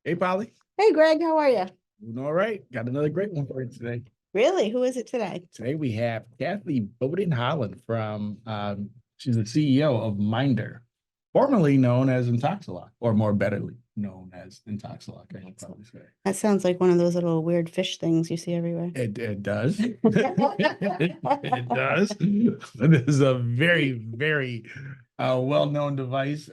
Hey, Polly. Hey Greg, how are you? Doing all right. Got another great one for you today. Really? Who is it today? Today we have Kathy Bowden-Holland from, she's the CEO of Mindr, formerly known as Intoxilock, or more betterly known as Intoxilock, I should probably say. That sounds like one of those little weird fish things you see everywhere. It does. It does. It is a very well-known device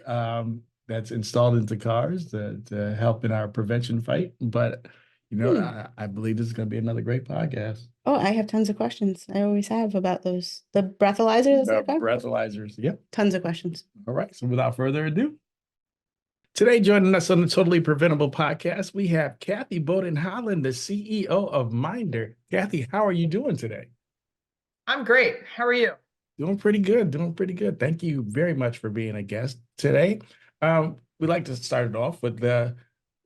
that's installed into cars to help in our prevention fight. But Hmm. I believe this is going to be another great podcast. Oh, I have tons of questions. I always have about those. The breathalyzer, is The that called? breathalyzers. Yep. Tons of questions. All right. So without further ado, today joining us on the Totally Preventable podcast, we have Kathy Bowden-Holland, the CEO of Mindr. Kathy, how are you doing today? I'm great. How are you? Doing pretty good. Doing pretty good. Thank you very much for being a guest today. We'd like to start it off with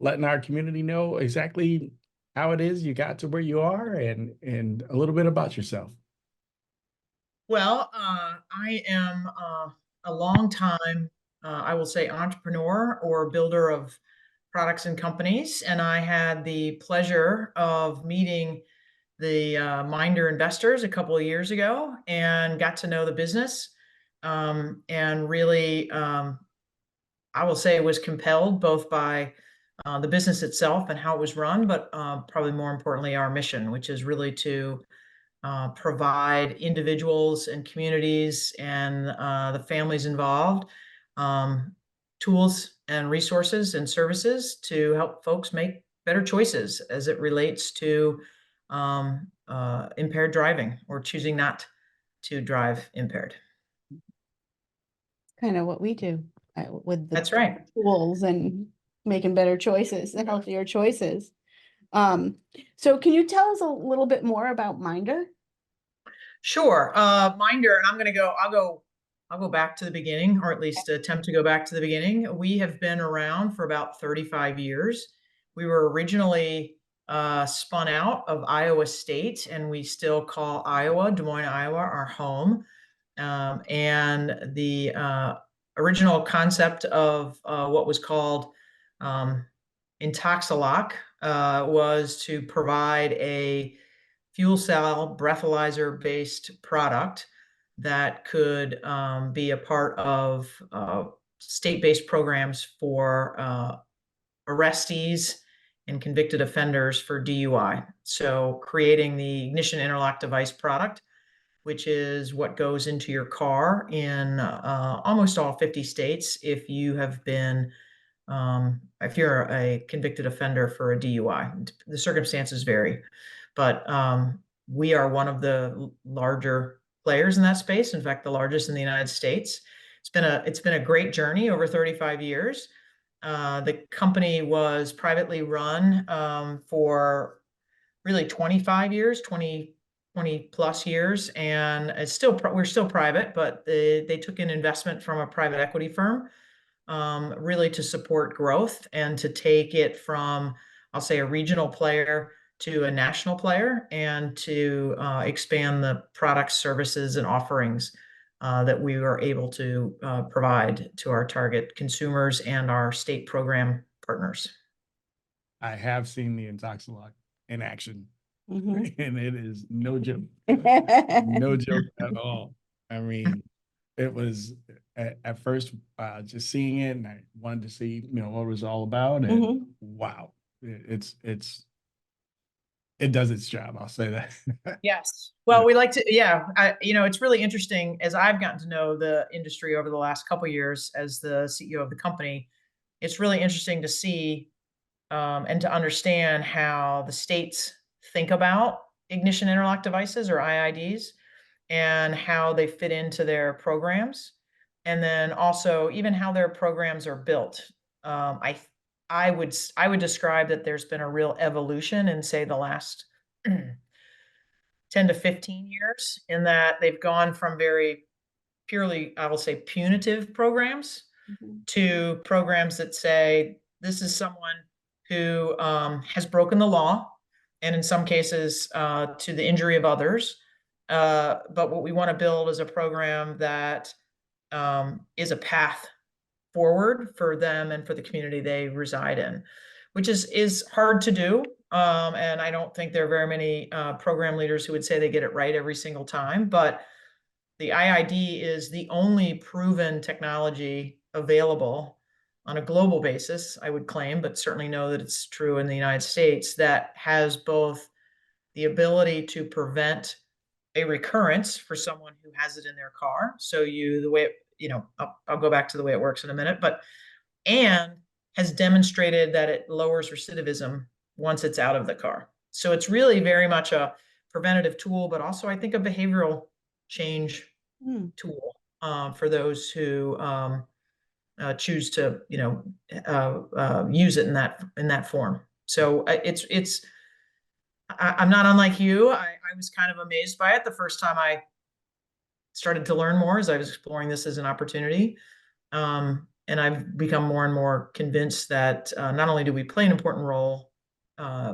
letting our community know exactly how it is you got to where you are and a little bit about yourself. Well, I am a long time, I will say, entrepreneur or builder of products and companies. And I had the pleasure of meeting the Mindr investors a couple of years ago and got to know the business. And really, I will say, was compelled both by the business itself and how it was run, but probably more importantly, our mission, which is really to provide individuals and communities and the families involved tools and resources and services to help folks make better choices as it relates to impaired driving or choosing not to drive impaired. Kind of what we do with the That's right. tools and making better choices and healthier choices. Um, so can you tell us a little bit more about Minder? Sure. Minder, and I'll go back to the beginning, or at least attempt to go back to the beginning. We have been around for about 35 years. We were originally spun out of Iowa State, and we still call Des Moines, Iowa, our home. And the original concept of what was called um, Intoxilock was to provide a fuel cell breathalyzer based product that could be a part of state based programs for arrestees and convicted offenders for DUI. So, creating the ignition interlock device product, which is what goes into your car in almost all 50 states if you have been if you're a convicted offender for a DUI. The circumstances vary, but we are one of the larger players in that space. In fact, the largest in the United States. It's been a great journey over 35 years. The company was privately run for really 25 years, 20 plus years, and we're still private, but they took an investment from a private equity firm really to support growth and to take it from, I'll say, a regional player to a national player and to expand the products, services, and offerings that we were able to provide to our target consumers and our state program partners. I have seen the Intoxilock in action, Mhm. and it is no joke. No joke at all. I mean, it was at first just seeing it, and I wanted to see what it was all about, and Mhm. wow, it does its job. I'll say that. Yes. Yeah. Well, we like to, yeah. It's really interesting as I've gotten to know the industry over the last couple of years as the CEO of the company. It's really interesting to see and to understand how the states think about ignition interlock devices or IIDs and how they fit into their programs, and then also even how their programs are built. Um, I I would describe that there's been a real evolution in say the last 10 to 15 years in that they've gone from very purely, I will say, punitive programs Mhm. to programs that say this is someone who has broken the law, and in some cases to the injury of others. But what we want to build is a program that is a path forward for them and for the community they reside in. which is hard to do. And I don't think there are very many program leaders who would say they get it right every single time. But the IID is the only proven technology available on a global basis, I would claim, but certainly know that it's true in the United States, that has both the ability to prevent a recurrence for someone who has it in their car. So the way, I'll go back to the way it works in a minute, and has demonstrated that it lowers recidivism once it's out of the car. So it's really very much a preventative tool, but also I think a behavioral change tool for those who choose to, use it in that form. So I'm not unlike you. I was kind of amazed by it the first time I started to learn more as I was exploring this as an opportunity. And I've become more and more convinced that not only do we play an important role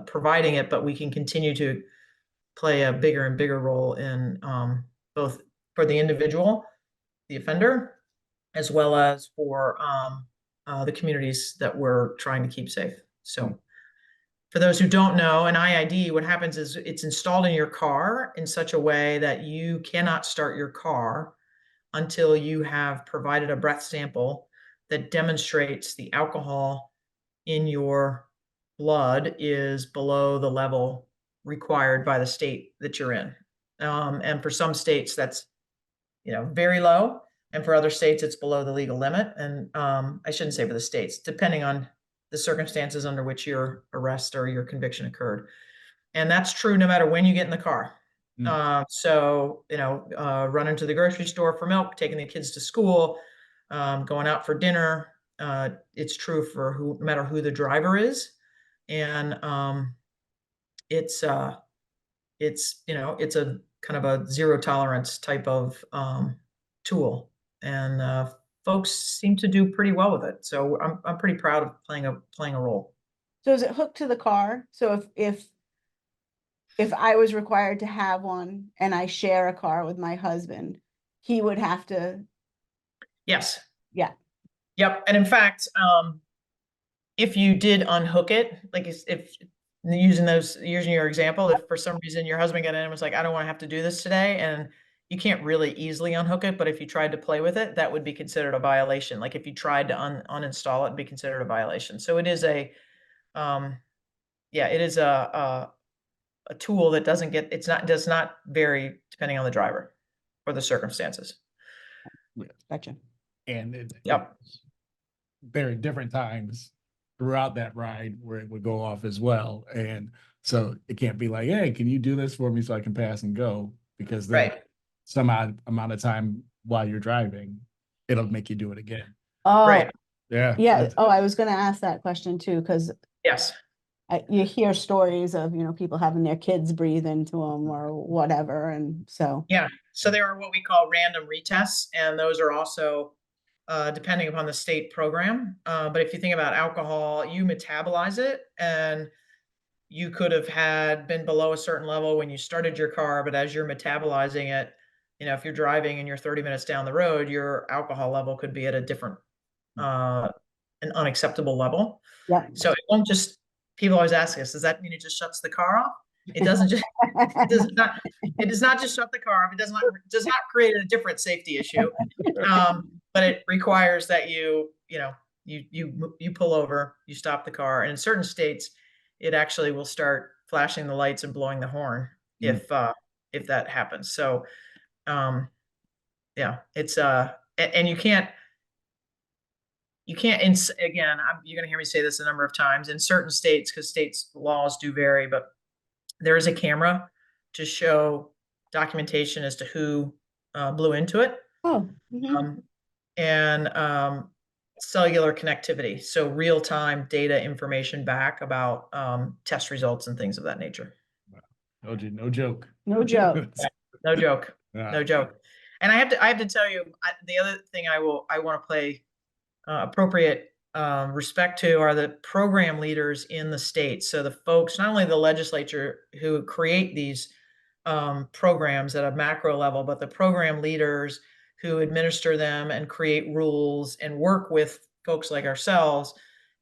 providing it, but we can continue to play a bigger and bigger role in both for the individual, the offender, as well as for the communities that we're trying to keep safe. So for those who don't know, an IID, what happens is it's installed in your car in such a way that you cannot start your car until you have provided a breath sample that demonstrates the alcohol in your blood is below the level required by the state that you're in. And for some states, that's very low. And for other states, it's below the legal limit. And I shouldn't say for the states, depending on the circumstances under which your arrest or your conviction occurred. And that's true no matter when you get in the car. So, running to the grocery store for milk, taking the kids to school, going out for dinner. It's true for no matter who the driver is. And it's a kind of a zero tolerance type of tool. And folks seem to do pretty well with it. So I'm pretty proud of playing a role. So is it hooked to the car? So if I was required to have one and I share a car with my husband, he would have to. Yes. Yeah. Yep. And in fact, if you did unhook it, like if using your example, if for some reason your husband got in and was like, I don't want to have to do this today, and you can't really easily unhook it, but if you tried to play with it, that would be considered a violation. Like if you tried to uninstall it, it'd be considered a violation. So it is it is a tool that does not vary depending on the driver or the circumstances. Gotcha. And Yep. there are different times throughout that ride where it would go off as well. And so it can't be like, hey, can you do this for me so I can pass and go? Because then some amount of time while you're driving, it'll make you do it again. Oh, right. Yeah. Yeah. Oh, I was going to ask that question too, because Yes. You hear stories of, people having their kids breathe into them or whatever. And so. Yeah. So there are what we call random retests, and those are also depending upon the state program. But if you think about alcohol, you metabolize it, and you could have been below a certain level when you started your car, but as you're metabolizing it, if you're driving and you're 30 minutes down the road, your alcohol level could be at a different, an unacceptable level. Yeah. So it won't just, people always ask us, does that mean it just shuts the car off? It doesn't just, it does not just shut the car off. It does not create a different safety issue. But it requires that you pull over, you stop the car. And in certain states, it actually will start flashing the lights and blowing the horn if that happens. So, it's and you can't, again, you're going to hear me say this a number of times in certain states, because states' laws do vary, but there is a camera to show documentation as to who blew into it. Oh. And cellular connectivity. So real-time data information back about test results and things of that nature. Wow. No joke. No joke. No joke. Yeah. No joke. And I have to tell you, the other thing I want to play appropriate respect to are the program leaders in the states. So the folks, not only the legislature who create these programs at a macro level, but the program leaders who administer them and create rules and work with folks like ourselves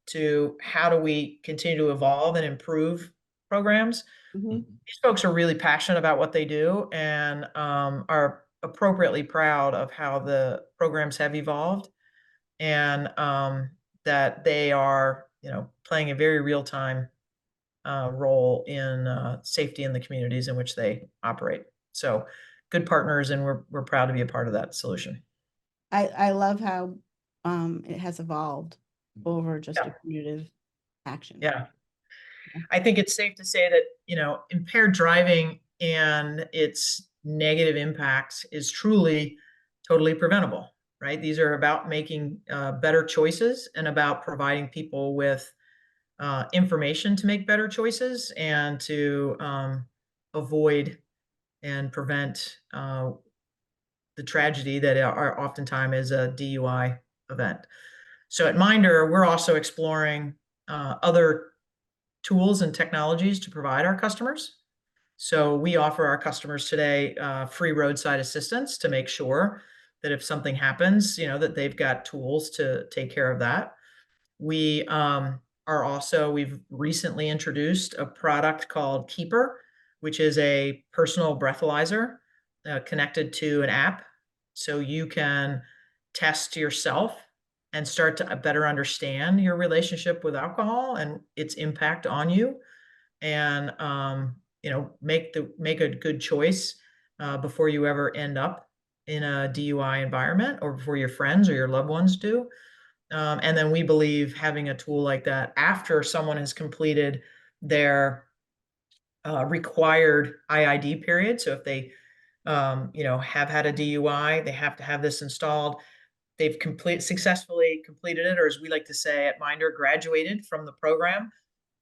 to how do we continue to evolve and improve programs. Mhm. These folks are really passionate about what they do and are appropriately proud of how the programs have evolved, and that they are, playing a very real time role in safety in the communities in which they operate. So, good partners, and we're proud to be a part of that solution. I love how it has evolved over just a Yeah, punitive action. yeah. I think it's safe to say that, impaired driving and its negative impacts is truly totally preventable, right? These are about making better choices and about providing people with information to make better choices and to avoid and prevent the tragedy that are oftentimes is a DUI event. So at Mindr, we're also exploring other tools and technologies to provide our customers. So we offer our customers today free roadside assistance to make sure that if something happens, that they've got tools to take care of that. We've recently introduced a product called Keeper, which is a personal breathalyzer connected to an app. So you can test yourself and start to better understand your relationship with alcohol and its impact on you, and make a good choice before you ever end up in a DUI environment, or before your friends or your loved ones do. And then we believe having a tool like that after someone has completed their required IID period. So if they, have had a DUI, they have to have this installed. They've successfully completed it, or as we like to say at Mindr, graduated from the program.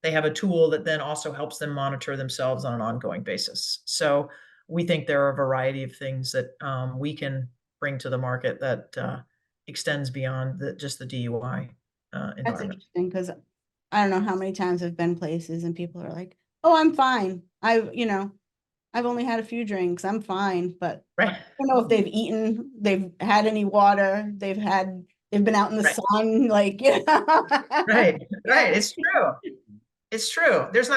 They have a tool that then also helps them monitor themselves on an ongoing basis. So we think there are a variety of things that we can bring to the market that extends beyond just the DUI That's environment. interesting because I don't know how many times I've been places and people are like, "Oh, I'm fine. I've only had a few drinks. I'm fine." But Right, I don't know if they've eaten, they've had any water, they've been out in the right, sun, like, right, Yeah. right. It's true. It's true. There's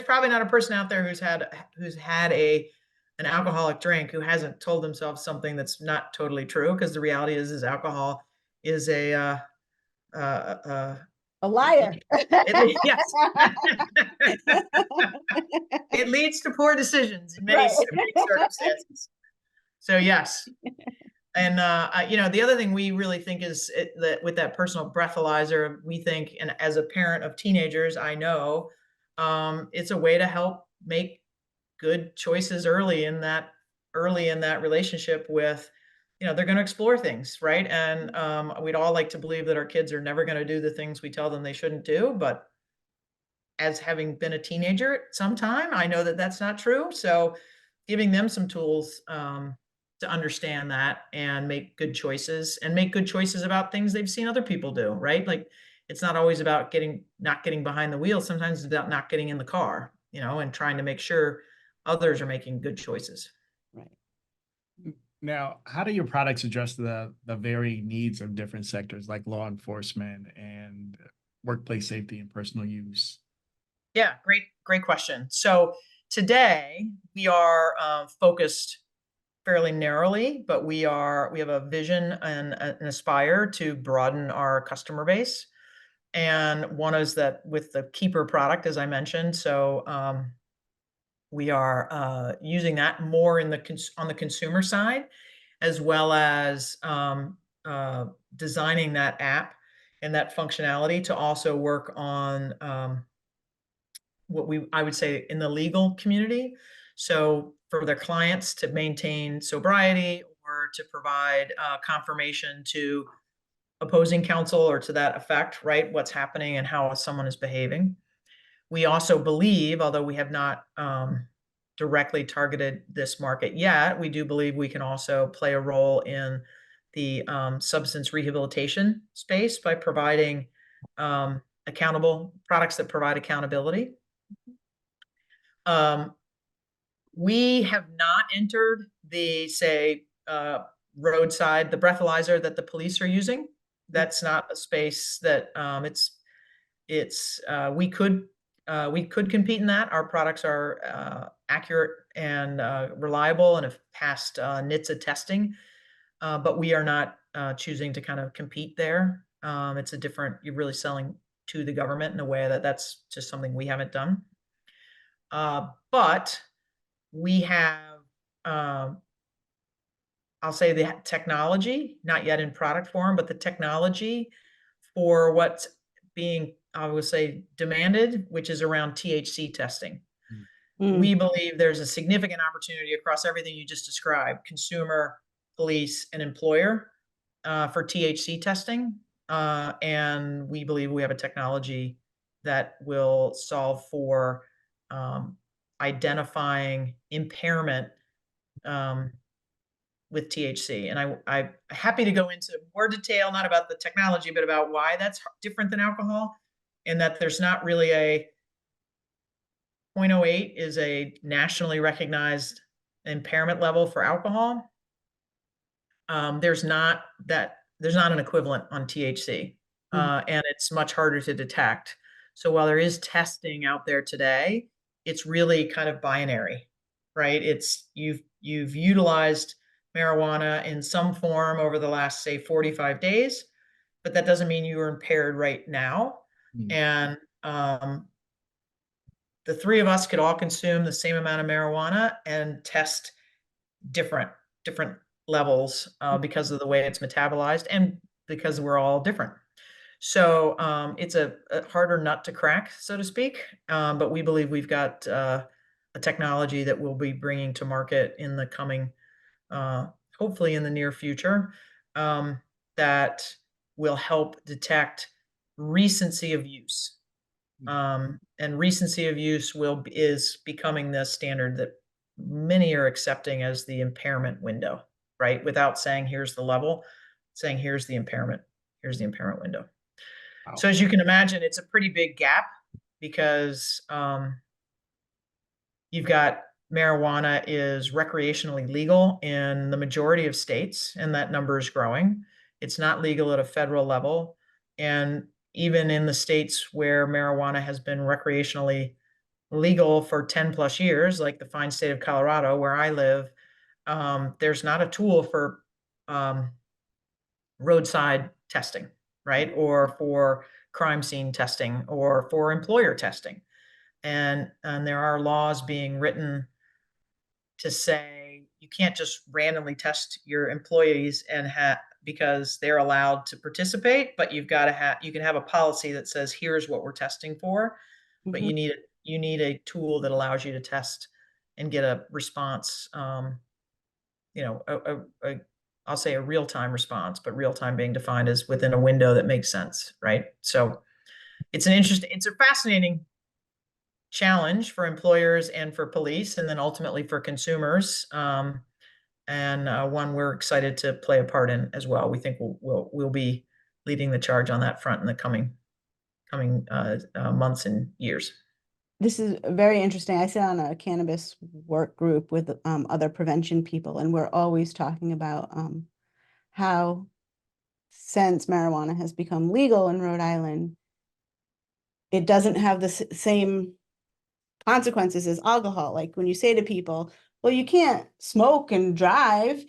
probably not a person out there who's had an alcoholic drink who hasn't told themselves something that's not totally true, because the reality is alcohol is a uh, uh, A it, liar. yes. It leads to poor decisions in many Right. many circumstances. So yes. And the other thing we really think is that with that personal breathalyzer, we think, and as a parent of teenagers, I know it's a way to help make good choices early in that relationship with, they're going to explore things, right? And we'd all like to believe that our kids are never going to do the things we tell them they shouldn't do, but as having been a teenager at some time, I know that that's not true. So giving them some tools to understand that and make good choices, and make good choices about things they've seen other people do, right? Like, it's not always about not getting behind the wheel. Sometimes it's about not getting in the car, and trying to make sure others are making good choices. Right. Now, how do your products address the varying needs of different sectors like law enforcement and workplace safety and personal use? Yeah, great question. So today we are focused fairly narrowly, but we have a vision and an aspire to broaden our customer base. And one is that with the Keeper product, as I mentioned, so we are using that more on the consumer side, as well as designing that app and that functionality to also work on I would say in the legal community. So for their clients to maintain sobriety, or to provide confirmation to opposing counsel or to that effect, right? What's happening and how someone is behaving. We also believe, although we have not directly targeted this market yet, we do believe we can also play a role in the substance rehabilitation space by providing accountable products that provide accountability. Um, we have not entered the, say, roadside, the breathalyzer that the police are using. That's not a space that it's it's we could compete in that. Our products are accurate and reliable and have passed NHTSA testing, but we are not choosing to kind of compete there. It's a different. You're really selling to the government in a way that's just something we haven't done. But we have, I'll say, the technology, not yet in product form, but the technology for what's being, I would say, demanded, which is around THC testing. Mm. We believe there's a significant opportunity across everything you just described, consumer, police, and employer, for THC testing. And we believe we have a technology that will solve for identifying impairment with THC. And I'm happy to go into more detail, not about the technology, but about why that's different than alcohol, and that there's not really a 0.08 is a nationally recognized impairment level for alcohol. There's not an equivalent on THC, and it's much harder to detect. So while there is testing out there today, it's really kind of binary, right? It's you've utilized marijuana in some form over the last, say, 45 days, but that doesn't mean you are impaired right now. And the three of us could all consume the same amount of marijuana and test different levels because of the way it's metabolized and because we're all different. So it's a harder nut to crack, so to speak. But we believe we've got a technology that we'll be bringing to market in the coming, hopefully in the near future, that will help detect recency of use. And recency of use is becoming the standard that many are accepting as the impairment window, right? Without saying here's the level, saying here's the impairment window. Wow. So as you can imagine, it's a pretty big gap because you've got marijuana is recreationally legal in the majority of states, and that number is growing. It's not legal at a federal level. And even in the states where marijuana has been recreationally legal for 10 plus years, like the fine state of Colorado, where I live, there's not a tool for roadside testing, right? Or for crime scene testing or for employer testing. And there are laws being written to say you can't just randomly test your employees and because they're allowed to participate, but you can have a policy that says here's what we're testing for, but you need a tool that allows you to test and get a response. I'll say a real-time response, but real-time being defined as within a window that makes sense, right? So it's a fascinating challenge for employers and for police, and then ultimately for consumers, and one we're excited to play a part in as well. We think we'll be leading the charge on that front in the coming months and years. This is very interesting. I sit on a cannabis work group with other prevention people, and we're always talking about how since marijuana has become legal in Rhode Island, it doesn't have the same consequences as alcohol. Like when you say to people, well, you can't smoke and drive,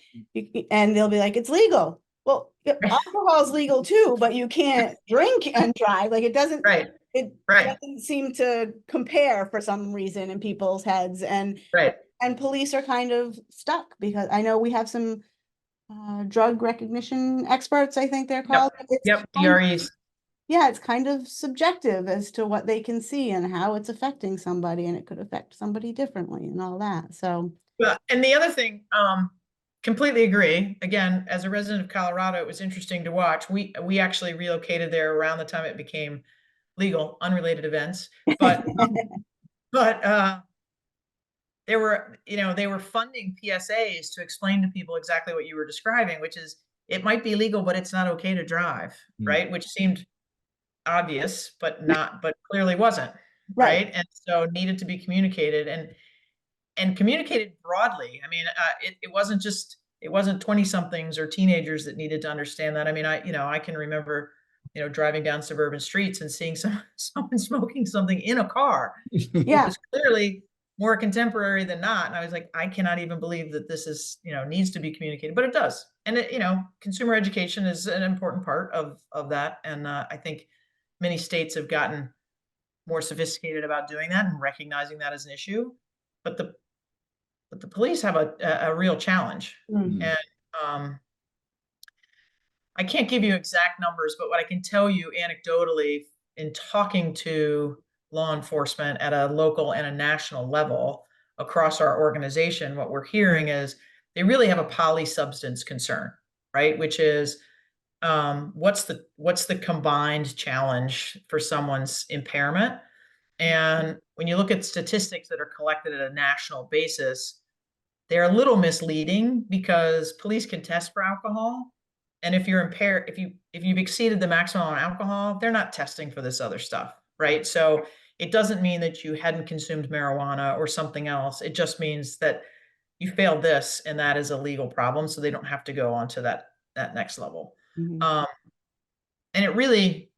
and they'll be like, it's legal. Well, alcohol is legal too, but you can't drink and drive. Like it doesn't, Right. it Right. doesn't seem to compare for some reason in people's heads. And Right. and police are kind of stuck because I know we have some drug recognition experts, I think they're called. Yep. DREs. Yeah, it's kind of subjective as to what they can see and how it's affecting somebody, and it could affect somebody differently and all that. So, Well, and the other thing, completely agree. Again, as a resident of Colorado, it was interesting to watch. We actually relocated there around the time it became legal, unrelated events, but they were funding PSAs to explain to people exactly what you were describing, which is it might be legal, but it's not okay to drive, right? Which seemed obvious, but clearly wasn't, right? And so needed to be communicated and communicated broadly. I mean, it wasn't 20 somethings or teenagers that needed to understand that. I mean, I can remember driving down suburban streets and seeing someone smoking something in a car. Yeah. It's clearly more contemporary than not. And I was like, I cannot even believe that this is, needs to be communicated, but it does. And consumer education is an important part of that. And I think many states have gotten more sophisticated about doing that and recognizing that as an issue. But the police have a real challenge. Mm. And I can't give you exact numbers, but what I can tell you anecdotally in talking to law enforcement at a local and a national level across our organization, what we're hearing is they really have a polysubstance concern, right? Which is what's the combined challenge for someone's impairment? And when you look at statistics that are collected at a national basis, they're a little misleading because police can test for alcohol. And if you're impaired, if you've exceeded the maximum on alcohol, they're not testing for this other stuff, right? So it doesn't mean that you hadn't consumed marijuana or something else. It just means that you failed this, and that is a legal problem. So they don't have to go on to that next level. Mhm. And it really,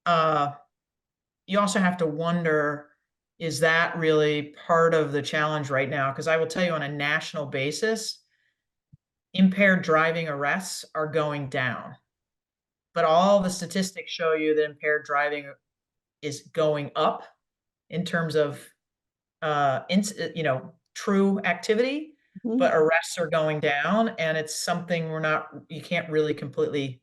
you also have to wonder, is that really part of the challenge right now? Because I will tell you, on a national basis, impaired driving arrests are going down. But all the statistics show you that impaired driving is going up in terms of true activity, but arrests are going down, and it's something you can't really completely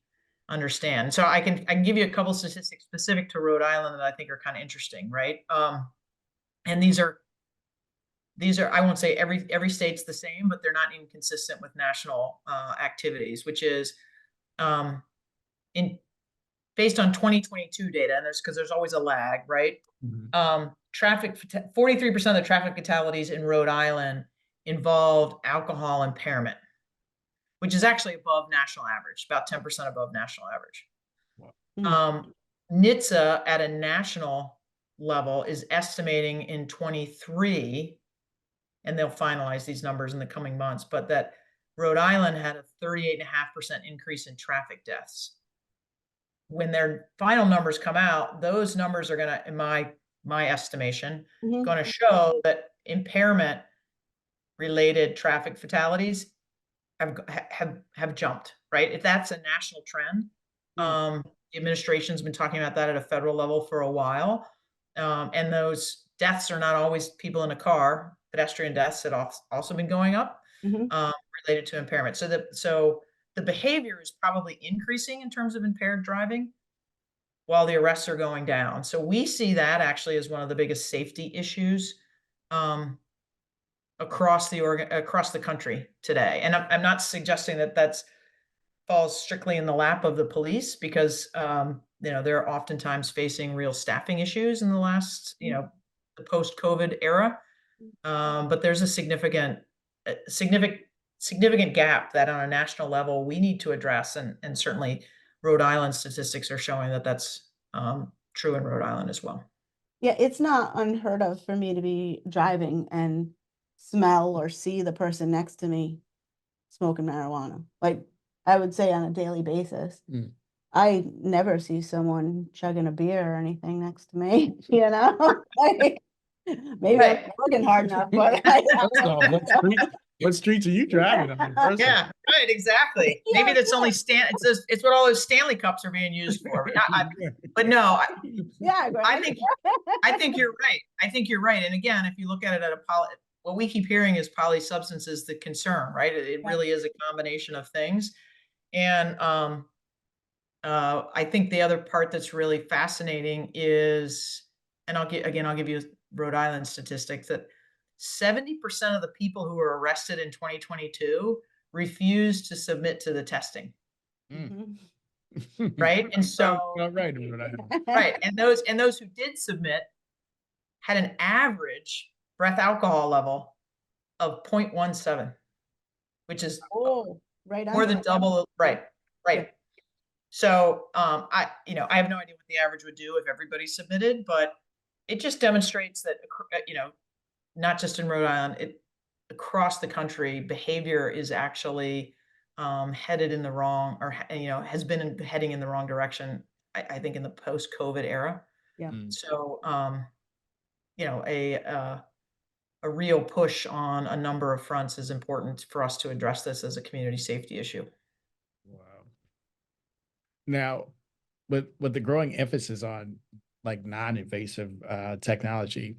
understand. So I can give you a couple statistics specific to Rhode Island that I think are kind of interesting, right? And these are I won't say every state's the same, but they're not inconsistent with national activities, which is in based on 2022 data, and there's always a lag, right? Mhm. 43% of the traffic fatalities in Rhode Island involved alcohol impairment, which is actually above national average, about 10% above national average. Mm. NHTSA at a national level is estimating in 23, and they'll finalize these numbers in the coming months, but that Rhode Island had a 38.5% increase in traffic deaths. When their final numbers come out, those numbers are gonna, in my estimation, Mhm. gonna show that impairment related traffic fatalities have jumped, right? If that's a national trend, Yeah. the administration's been talking about that at a federal level for a while. And those deaths are not always people in a car. Pedestrian deaths had also been going up, Mhm. related to impairment. So the behavior is probably increasing in terms of impaired driving while the arrests are going down. So we see that actually as one of the biggest safety issues across the country today. And I'm not suggesting that that's falls strictly in the lap of the police, because they're oftentimes facing real staffing issues in the last, the post-COVID era. But there's a significant gap that on a national level we need to address, and certainly Rhode Island statistics are showing that that's true in Rhode Island as well. Yeah, it's not unheard of for me to be driving and smell or see the person next to me smoking marijuana. Like, I would say on a daily basis. Mm. I never see someone chugging a beer or anything next to me, you know? Like, maybe I'm Right. working hard enough, but I First off, what streets are you driving on? First of Yeah, right, exactly. Yeah, Maybe that's only it's what all those Stanley Cups are being used for. But no, yeah, I Greg. think you're right. I think you're right. And again, if you look at it at what we keep hearing is polysubstance is the concern, right? It Yeah. really is a combination of things. And I think the other part that's really fascinating is, and I'll give you Rhode Island statistics, that 70% of the people who were arrested in 2022 refused to submit to the testing, Mhm. right? And Sounds so, about right in Rhode Island. right, and those who did submit had an average breath alcohol level of 0.17, which is Oh, right more under. than double. Right, Yeah. right. So I have no idea what the average would do if everybody submitted, but it just demonstrates that not just in Rhode Island, across the country, behavior is actually headed in the wrong, or has been heading in the wrong direction I think in the post-COVID era. Yeah. So, you know, a real push on a number of fronts is important for us to address this as a community safety issue. Wow. Now, with the growing emphasis on like non-invasive technology,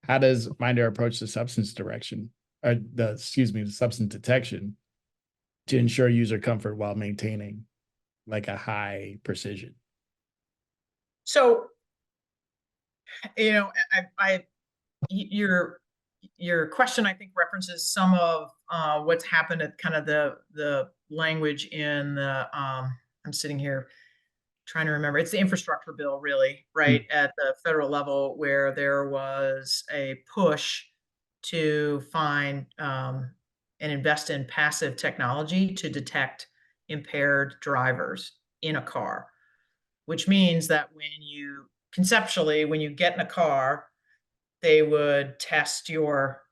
how does Mindr approach the substance direction or the substance detection to ensure user comfort while maintaining like a high precision? So, you know, your question, I think, references some of what's happened at kind of the language in the I'm sitting here trying to remember. It's the infrastructure bill, really, right, at the federal level, where there was a push to find and invest in passive technology to detect impaired drivers in a car, which means that conceptually, when you get in a car, they would test your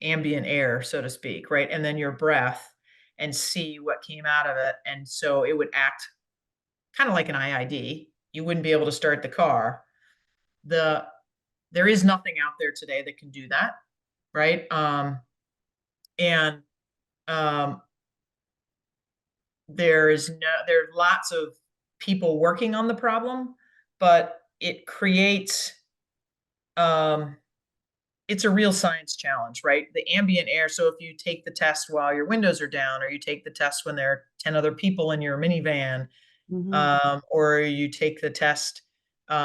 ambient air, so to speak, right? And then your breath and see what came out of it. And so it would act kind of like an IID. You wouldn't be able to start the car. The There is nothing out there today that can do that, right? And um, there's lots of people working on the problem, but um, it's a real science challenge, right? The ambient air. So if you take the test while your windows are down, or you take the test when there are 10 other people in your minivan, or you take the test, you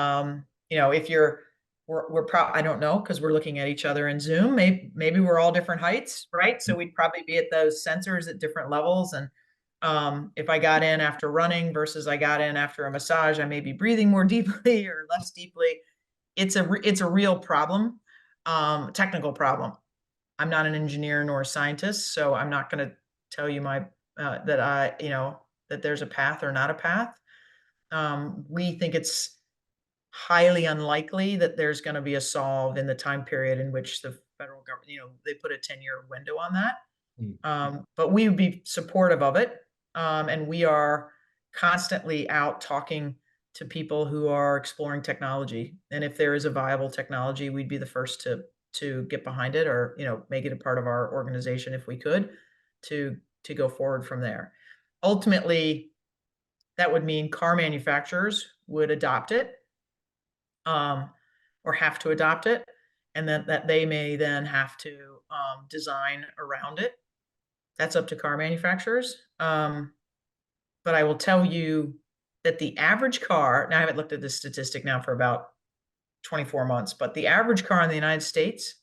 know, if I don't know, because we're looking at each other in Zoom. Maybe we're all different heights, right? So we'd probably be at those sensors at different levels. And if I got in after running versus I got in after a massage, I may be breathing more deeply or less deeply. It's a real problem, technical problem. I'm not an engineer nor a scientist, so I'm not going to tell you that there's a path or not a path. We think it's highly unlikely that there's going to be a solve in the time period in which the federal government, they put a 10-year window on that. But we would be supportive of it. And we are constantly out talking to people who are exploring technology. And if there is a viable technology, we'd be the first to get behind it, or, make it a part of our organization if we could, to go forward from there. Ultimately, that would mean car manufacturers would adopt it, or have to adopt it, and then that they may then have to design around it. That's up to car manufacturers. But I will tell you that the average car, now I haven't looked at this statistic now for about 24 months, but the average car in the United States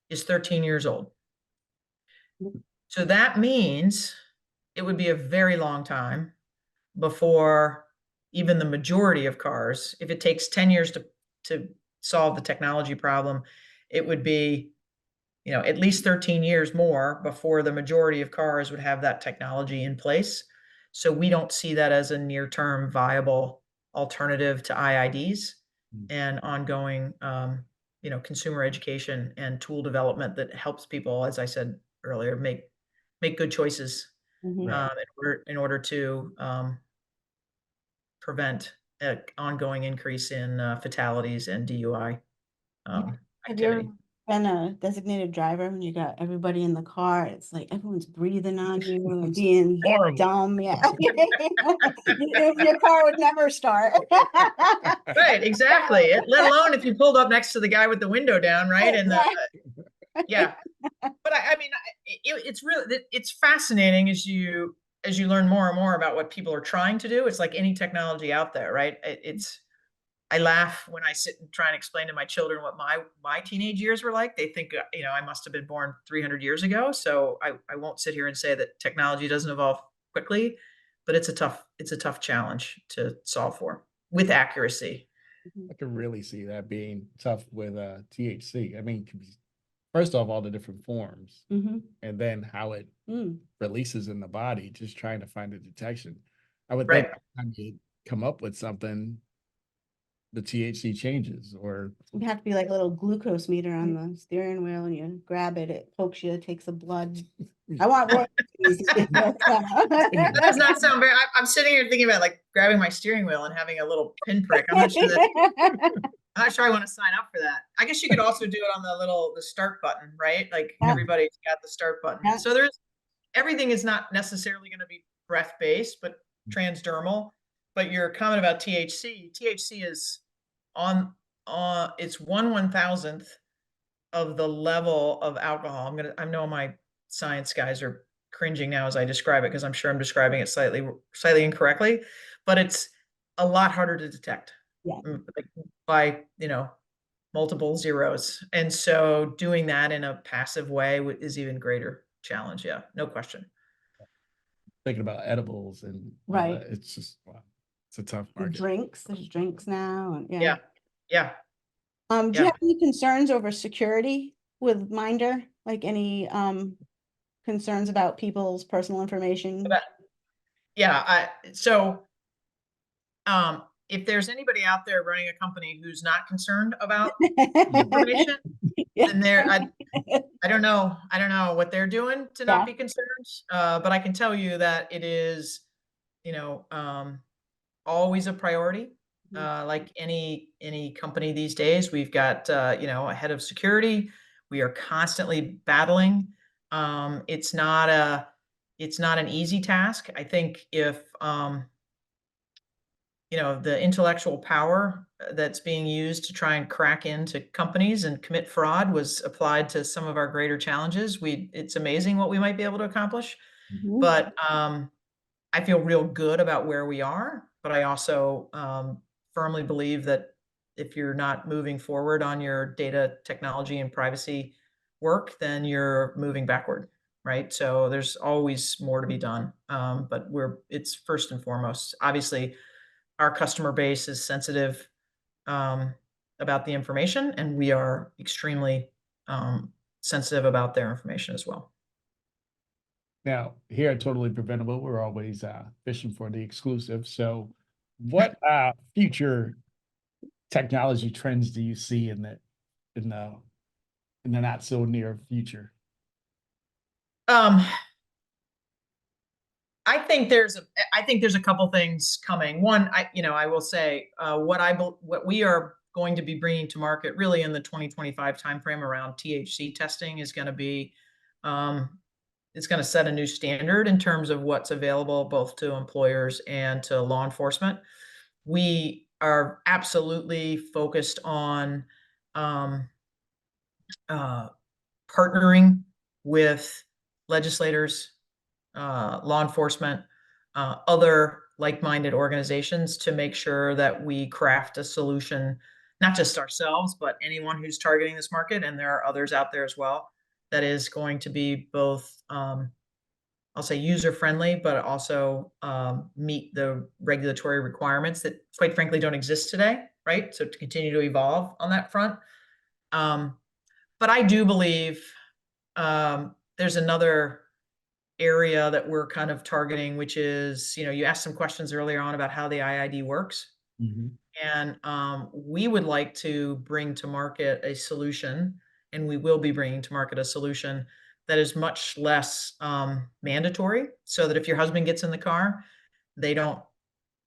is 13 years old. So that means it would be a very long time before even the majority of cars, if it takes 10 years to solve the technology problem, it would be, at least 13 years more before the majority of cars would have that technology in place. So we don't see that as a near-term viable alternative to IIDs and ongoing, consumer education and tool development that helps people, as I said earlier, make good choices in order to prevent an ongoing increase in fatalities and DUI Have you ever activity. been a designated driver when you got everybody in the car? It's like everyone's breathing on you and being Horrible. dumb. Yeah. Your car would never start. Right, exactly. Let alone if you pulled up next to the guy with the window down, right? And yeah. But I mean, it's fascinating as you learn more and more about what people are trying to do. It's like any technology out there, right? I laugh when I sit and try and explain to my children what my teenage years were like. They think, I must have been born 300 years ago. So I won't sit here and say that technology doesn't evolve quickly, but it's a tough challenge to solve for with accuracy. I can really see that being tough with THC. I mean, first off, all the different forms, and then how it releases in the body, just trying to find a detection. I would think Right. by the time you come up with something, the THC changes, or You have to be like a little glucose meter on the steering wheel, and you grab it, it pokes you, takes the blood. I want royalties. That does not sound very, I'm sitting here thinking about like grabbing my steering wheel and having a little pinprick. I'm not sure I want to sign up for that. I guess you could also do it on the start button, right? Like Yeah. everybody's got the start button. Yeah. So everything is not necessarily going to be breath based, but transdermal. But your comment about THC is on it's 1/1000th of the level of alcohol. I know my science guys are cringing now as I describe it, because I'm sure I'm describing it slightly incorrectly, but it's a lot harder to detect. Yeah. Like by, multiple zeros. And so doing that in a passive way is even greater challenge. Yeah, no question. thinking about edibles and all Right. that. It's just, wow, it's a tough The market. there's drinks now, and Yeah. Yeah. Do you Yeah. have any concerns over security with Mindr? Like any concerns about people's personal information? Yeah. If there's anybody out there running a company who's not concerned about information, then I don't know. I don't know what they're doing to not be concerned. But I can tell you that it is, always a priority. Like any company these days, we've got a head of security. We are constantly battling. It's not an easy task. I think if the intellectual power that's being used to try and crack into companies and commit fraud was applied to some of our greater challenges, it's amazing what we might be able to accomplish. Mhm. But I feel real good about where we are, but I also firmly believe that if you're not moving forward on your data technology and privacy work, then you're moving backward, right? So there's always more to be done. But it's first and foremost. Obviously, our customer base is sensitive um, about the information, and we are extremely sensitive about their information as well. Now, here at Totally Preventable, we're always fishing for the exclusive. So what future technology trends do you see in the not so near future? I think there's a couple things coming. One, I will say what we are going to be bringing to market really in the 2025 timeframe around THC testing is going to be, it's going to set a new standard in terms of what's available both to employers and to law enforcement. We are absolutely focused on partnering with legislators, law enforcement, other like-minded organizations to make sure that we craft a solution, not just ourselves, but anyone who's targeting this market, and there are others out there as well, that is going to be both, I'll say user-friendly, but also meet the regulatory requirements that, quite frankly, don't exist today, right? So to continue to evolve on that front. But I do believe there's another area that we're kind of targeting, which is, you asked some questions earlier on about how the IID works. Mm-hmm. And we would like to bring to market a solution, and we will be bringing to market a solution that is much less mandatory, so that if your husband gets in the car, they don't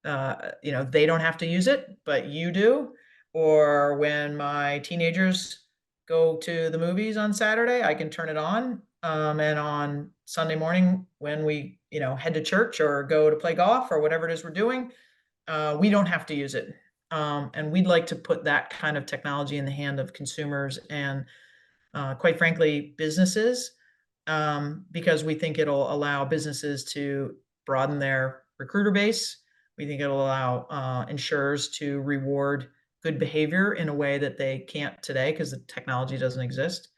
they don't have to use it, but you do. Or when my teenagers go to the movies on Saturday, I can turn it on. And on Sunday morning, when we, head to church or go to play golf or whatever it is we're doing, we don't have to use it. And we'd like to put that kind of technology in the hand of consumers and, quite frankly, businesses, because we think it'll allow businesses to broaden their recruiter base. We think it'll allow insurers to reward good behavior in a way that they can't today because the technology doesn't exist.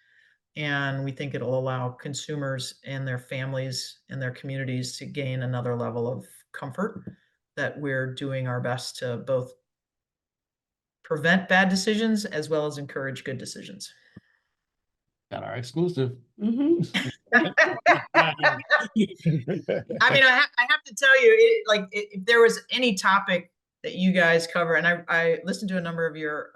And we think it'll allow consumers and their families and their communities to gain another level of comfort, that we're doing our best to both prevent bad decisions as well as encourage good decisions. Got our exclusive. Mhm. I mean, I have to tell you, if there was any topic that you guys cover, and I listened to a number of your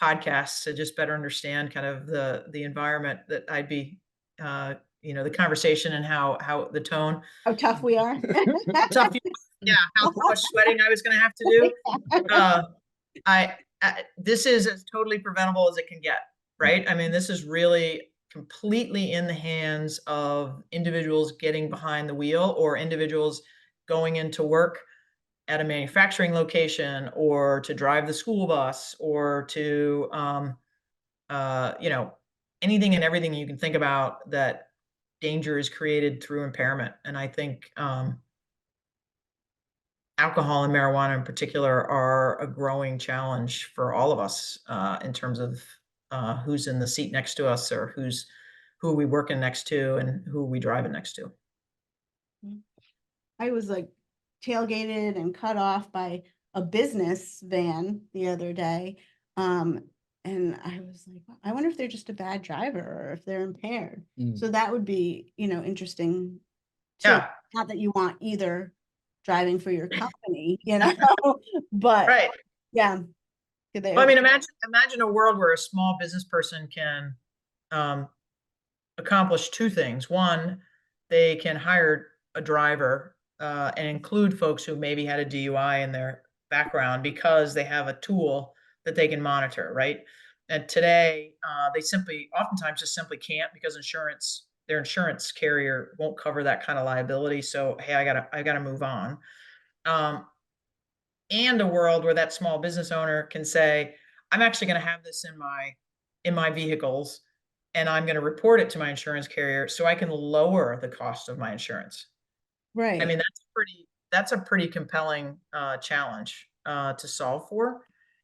podcasts to just better understand kind of the environment that I'd be, the conversation and how the tone. How tough we are. Tough, yeah, how much sweating I was going to have to do. Uh, this is as totally preventable as it can get, right? I mean, this is really completely in the hands of individuals getting behind the wheel or individuals going into work at a manufacturing location or to drive the school bus or to, anything and everything you can think about that danger is created through impairment. And I think, alcohol and marijuana in particular are a growing challenge for all of us in terms of who's in the seat next to us or who are we working next to and who are we driving next to. I was like tailgated and cut off by a business van the other day. And I was like, "Wow, I wonder if they're just a bad driver or if they're impaired." So that would be, interesting too. Yeah. Not that you want either driving for your company, but Right. yeah. Well, I mean, imagine a world where a small business person can accomplish two things. One, they can hire a driver and include folks who maybe had a DUI in their background because they have a tool that they can monitor, right? And today, they oftentimes just simply can't because their insurance carrier won't cover that kind of liability. So, hey, I gotta move on. Um, and a world where that small business owner can say, I'm actually going to have this in my vehicles and I'm going to report it to my insurance carrier so I can lower the cost of my insurance. Right. I mean, that's a pretty compelling challenge to solve for,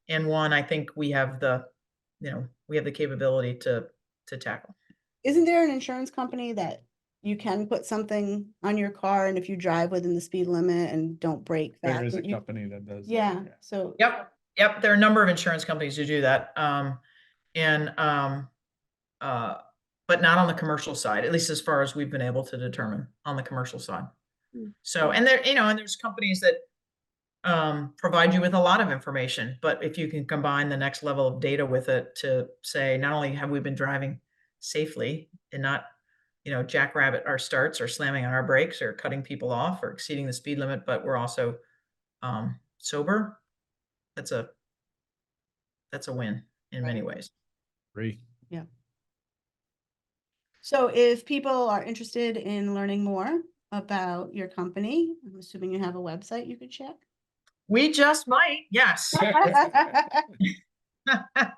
and one I think we have the capability to tackle. Isn't there an insurance company that you can put something on your car, and if you drive within the speed limit and don't brake fast? There is a company that does that. Yeah, so. Yep. There are a number of insurance companies who do that. And but not on the commercial side, at least as far as we've been able to determine on the commercial side. So, and there's companies that provide you with a lot of information, but if you can combine the next level of data with it to say, not only have we been driving safely and not, jackrabbit our starts or slamming on our brakes or cutting people off or exceeding the speed limit, but we're also sober. That's a win in many ways. Great. Yeah. So if people are interested in learning more about your company, I'm assuming you have a website you could check. We just might, yes.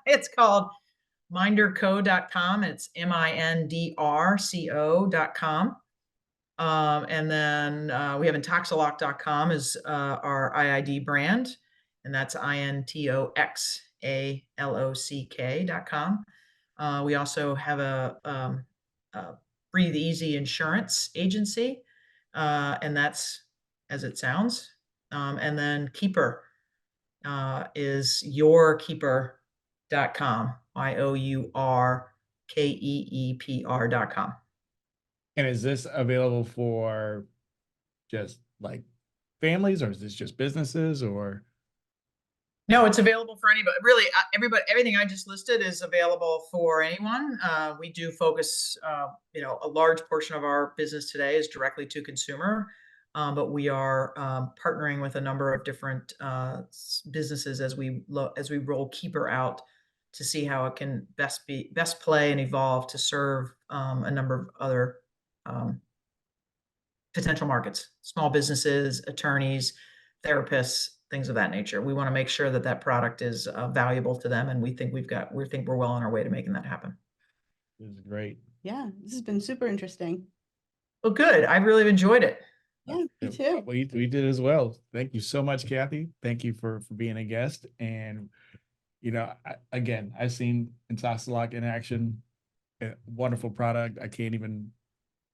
It's called mindrco.com. It's mindrco.com. And then we have intoxilock.com is our IID brand, and that's intoxalock.com. We also have a Breathe Easy Insurance Agency, and that's as it sounds. And then Keeper is yourkeeper.com, yourkeepr.com. And is this available for just like families, or is this just businesses, or? No, it's available for anybody. Really, everybody. Everything I just listed is available for anyone. We do focus, a large portion of our business today is directly to consumer, but we are partnering with a number of different businesses as we roll Keeper out to see how it can best play and evolve to serve a number of other potential markets, small businesses, attorneys, therapists, things of that nature. We want to make sure that that product is valuable to them, and we think we're well on our way to making that happen. This is great. Yeah, this has been super interesting. Well, good. I really enjoyed it. Yeah, me too. We did as well. Thank you so much, Kathy. Thank you for being a guest. And I've seen Intoxilock in action. A wonderful product. I can't even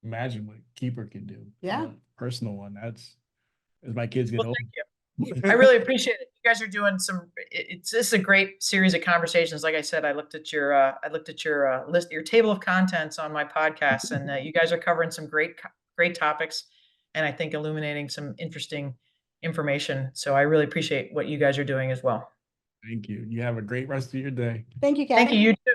imagine what Keeper can do. Yeah. Personal one. That's as my kids get Well, old. thank you. I really appreciate it. You guys are doing this is a great series of conversations. Like I said, I looked at your list, your table of contents on my podcast, and you guys are covering some great topics, and I think illuminating some interesting information. So I really appreciate what you guys are doing as well. Thank you. You have a great rest of your day. Thank you, Kat. Thank you. You too.